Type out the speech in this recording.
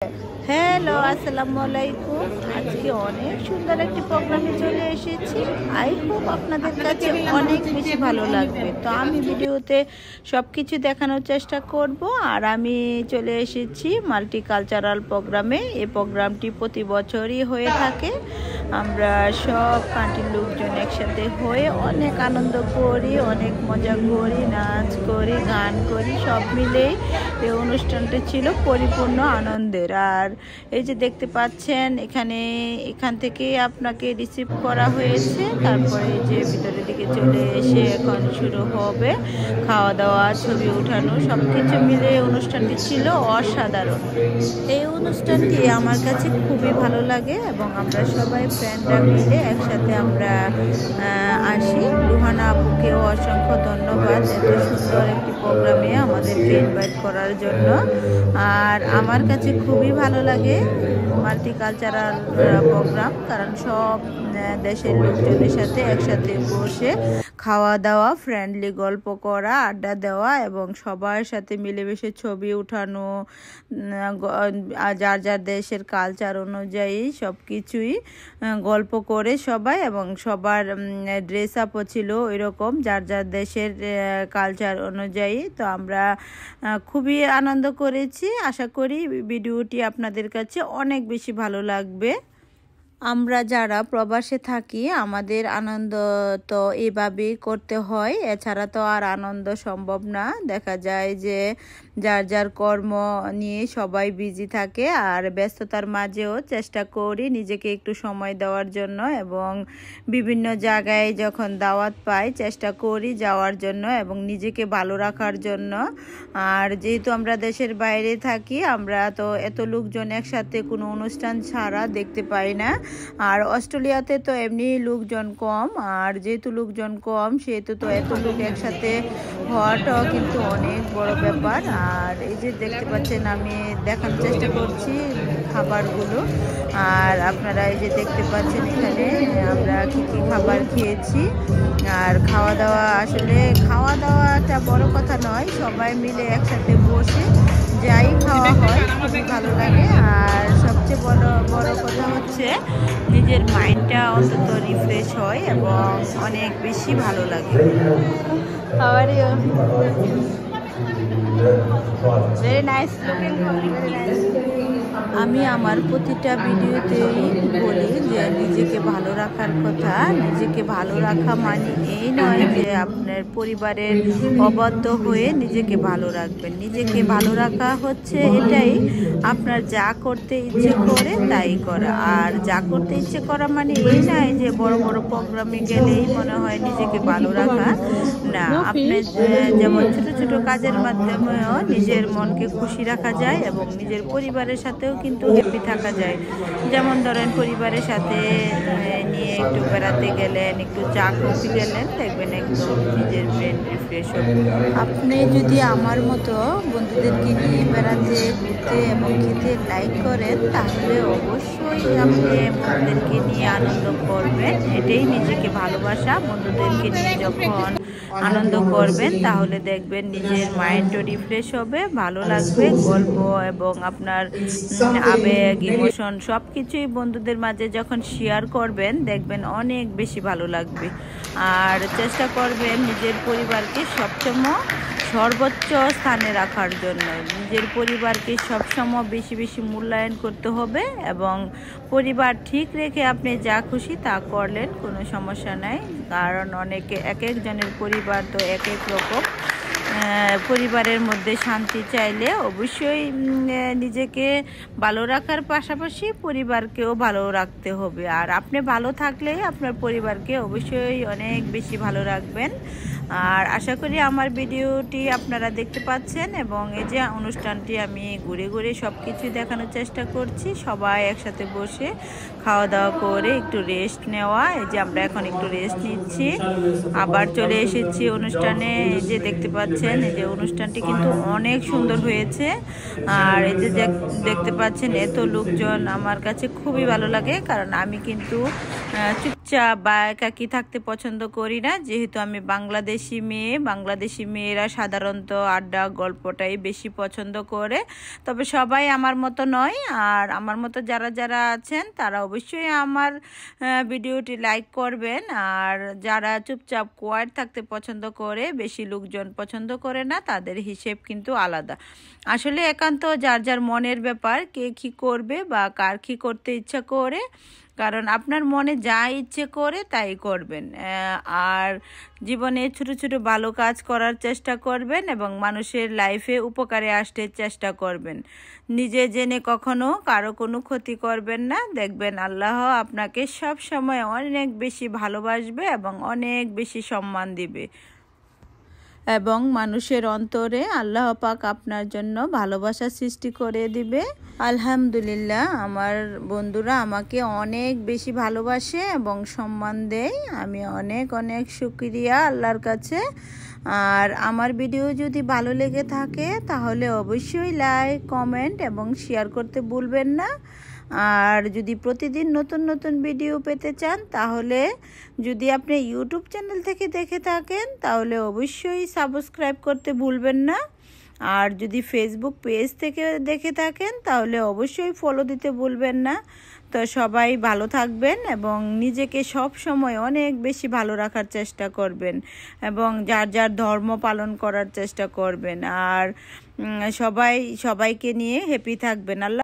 Hello, আসসালামু আলাইকুম। আজকে অনেক সুন্দর একটি প্রোগ্রামে চলে এসেছি। আই হোপ আপনাদের কাছে অনেক বেশি ভালো লাগবে। তো আমি ভিডিওতে সব কিছু দেখানোর চেষ্টা করব। আর আমি চলে এসেছি মাল্টিকালচারাল প্রোগ্রামে। এই প্রোগ্রামটি প্রতি বছরই হয়ে থাকে। আমরা সব কান্ট্রির লোকজন একসাথে হয়ে অনেক আনন্দ করি, অনেক মজা করি, নাচ করি, গান করি, সব মিলেই এই অনুষ্ঠানটা ছিল পরিপূর্ণ আনন্দের। আর এই যে দেখতে পাচ্ছেন এখান থেকে আপনাকে রিসিভ করা হয়েছে। তারপরে এই যে ভিতরের দিকে চলে এসে এখন শুরু হবে খাওয়া দাওয়া, ছবি উঠানো, সব কিছু মিলে অনুষ্ঠানটি ছিল অসাধারণ। এই অনুষ্ঠানটি আমার কাছে খুবই ভালো লাগে এবং আমরা সবাই ফ্রেন্ডরা মিলে একসাথে আমরা আসি। রুহানা আপুকেও অসংখ্য ধন্যবাদ এত সুন্দর একটি প্রোগ্রামে আমাদেরকে ইনভাইট করার জন্য। আর আমার কাছে খুবই ভালো লাগে মাল্টিকালচারাল প্রোগ্রাম, কারণ সব দেশের লোকজনের সাথে একসাথে বসে খাওয়া দাওয়া, ফ্রেন্ডলি গল্প করা, আড্ডা দেওয়া এবং সবার সাথে মিলেমিশে ছবি উঠানো, যার যার দেশের কালচার অনুযায়ী সব কিছুই গল্প করে সবাই, এবং সবার ড্রেস আপও ছিল ওইরকম যার যার দেশের কালচার অনুযায়ী। তো আমরা খুবই আনন্দ করেছি। আশা করি ভিডিওটি আপনাদের কাছে অনেক বেশি ভালো লাগবে। আমরা যারা প্রবাসে থাকি আমাদের আনন্দ তো এভাবেই করতে হয়, এছাড়া তো আর আনন্দ সম্ভব না। দেখা যায় যে যার যার কর্ম নিয়ে সবাই বিজি থাকে, আর ব্যস্ততার মাঝেও চেষ্টা করি নিজেকে একটু সময় দেওয়ার জন্য, এবং বিভিন্ন জায়গায় যখন দাওয়াত পাই চেষ্টা করি যাওয়ার জন্য এবং নিজেকে ভালো রাখার জন্য। আর যেহেতু আমরা দেশের বাইরে থাকি, আমরা তো এত লোকজন একসাথে কোনো অনুষ্ঠান ছাড়া দেখতে পাই না। আর অস্ট্রেলিয়াতে তো এমনি লোকজন কম, আর যেহেতু লোকজন কম সেহেতু তো এত লোক একসাথে হওয়াটাও কিন্তু অনেক বড় ব্যাপার। আর এই যে দেখতে পাচ্ছেন আমি দেখানোর চেষ্টা করছি খাবারগুলো, আর আপনারা এই যে দেখতে পাচ্ছেন এখানে আমরা কী কী খাবার খেয়েছি। আর খাওয়া দাওয়াটা বড় কথা নয়, সবাই মিলে একসাথে বসে যাই খাওয়া হয় খুবই ভালো লাগে। আর সবচেয়ে বড় কথা হচ্ছে নিজের মাইন্ডটা অন্তত রিফ্রেশ হয় এবং অনেক বেশি ভালো লাগে। Very nice looking, very nice. আমি আমার প্রতিটা ভিডিওতেই বলি যে নিজেকে ভালো রাখার কথা। নিজেকে ভালো রাখা মানে এই নয় যে আপনার পরিবারের অবাধ্য হয়ে নিজেকে ভালো রাখবেন। নিজেকে ভালো রাখা হচ্ছে এটাই, আপনার যা করতে ইচ্ছে করে তাই করা। আর যা করতে ইচ্ছে করা মানে এই নয় যে বড় বড় প্রোগ্রামে গেলেই মনে হয় নিজেকে ভালো রাখা। না, আপনি যেমন ছোট ছোট কাজের মাধ্যমেও নিজের মনকে খুশি রাখা যায় এবং নিজের পরিবারের সাথেও কিন্তু হ্যাপি থাকা যায়। যেমন ধরেন পরিবারের সাথে নিয়ে একটু বেড়াতে গেলেন, একটু চা কফি গেলেন, দেখবেন একদম নিজের ব্রেন রিফ্রেশ হবে। আপনি যদি আমার মতো বন্ধুদেরকে নিয়ে বেড়াতে, ঘুরতে এবং খেতে লাইক করেন তাহলে অবশ্যই আপনি বন্ধুদেরকে নিয়ে আনন্দ করবেন। এটাই নিজেকে ভালোবাসা। বন্ধুদেরকে নিয়ে যখন আনন্দ করবেন তাহলে দেখবেন নিজের মাইন্ডও রিফ্রেশ হবে, ভালো লাগবে। গল্প এবং আপনার আবেগ, ইমোশন সব কিছুই বন্ধুদের মাঝে যখন শেয়ার করবেন দেখবেন অনেক বেশি ভালো লাগবে। আর চেষ্টা করবেন নিজের পরিবারকে সবসময় সর্বোচ্চ স্থানে রাখার জন্য। নিজের পরিবারকে সবসময় বেশি বেশি মূল্যায়ন করতে হবে, এবং পরিবার ঠিক রেখে আপনি যা খুশি তা করলেন, কোনো সমস্যা নাই। কারণ এক একজনের পরিবার তো এক এক রকম। পরিবারের মধ্যে শান্তি চাইলে অবশ্যই নিজেকে ভালো রাখার পাশাপাশি পরিবারকেও ভালো রাখতে হবে। আর আপনি ভালো থাকলে আপনার পরিবারকে অবশ্যই অনেক বেশি ভালো রাখবেন। আর আশা করি আমার ভিডিওটি আপনারা দেখতে পাচ্ছেন, এবং এই যে অনুষ্ঠানটি আমি ঘুরে ঘুরে সব কিছু দেখানোর চেষ্টা করছি। সবাই একসাথে বসে খাওয়া দাওয়া করে একটু রেস্ট নেওয়া। এই যে আমরা এখন একটু রেস্ট নিচ্ছি, আবার চলে এসেছি অনুষ্ঠানে। এই যে দেখতে পাচ্ছেন দেখছেন, এই যে অনুষ্ঠানটি কিন্তু অনেক সুন্দর হয়েছে। আর এই যে দেখতে পাচ্ছেন এত লোকজন, আমার কাছে খুবই ভালো লাগে, কারণ আমি কিন্তু চুপচাপ বা একাকী থাকতে পছন্দ করি না। যেহেতু আমি বাংলাদেশি মেয়ে, বাংলাদেশি মেয়েরা সাধারণত আড্ডা গল্পটাই বেশি পছন্দ করে। তবে সবাই আমার মতো নয়, আর আমার মতো যারা যারা আছেন তারা অবশ্যই আমার ভিডিওটি লাইক করবেন। আর যারা চুপচাপ কোয়াইট থাকতে পছন্দ করে, বেশি লোকজন পছন্দ করে না, তাদের হিসেব কিন্তু আলাদা। আসলে একান্ত যার যার মনের ব্যাপার, কে কী করবে বা কার কী করতে ইচ্ছা করে, কারণ আপনার মনে যা ইচ্ছে করে তাই করবেন। আর জীবনে ছোট ছোট ভালো কাজ করার চেষ্টা করবেন এবং মানুষের লাইফে উপকারে আসতে চেষ্টা করবেন। নিজে জেনে কখনো কারো কোনো ক্ষতি করবেন না, দেখবেন আল্লাহ আপনাকে সব সময় অনেক বেশি ভালোবাসবে এবং অনেক বেশি সম্মান দিবে, এবং মানুষের অন্তরে আল্লাহ পাক আপনার জন্য ভালোবাসা সৃষ্টি করে দিবে। আলহামদুলিল্লাহ, আমার বন্ধুরা আমাকে অনেক বেশি ভালোবাসে এবং সম্মান দেয়। আমি অনেক অনেক শুকরিয়া আল্লাহর কাছে। আর আমার ভিডিও যদি ভালো লেগে থাকে তাহলে অবশ্যই লাইক, কমেন্ট এবং শেয়ার করতে ভুলবেন না। আর যদি প্রতিদিন নতুন নতুন ভিডিও পেতে চান, তাহলে যদি আপনি ইউটিউব চ্যানেল থেকে দেখে থাকেন তাহলে অবশ্যই সাবস্ক্রাইব করতে ভুলবেন না। আর যদি ফেসবুক পেজ থেকে দেখে থাকেন তাহলে অবশ্যই ফলো দিতে ভুলবেন না। তো সবাই ভালো থাকবেন এবং নিজেকে সব সময় অনেক বেশি ভালো রাখার চেষ্টা করবেন এবং যার যার ধর্ম পালন করার চেষ্টা করবেন। আর সবাইকে নিয়ে হ্যাপি থাকবেন। আল্লাহ।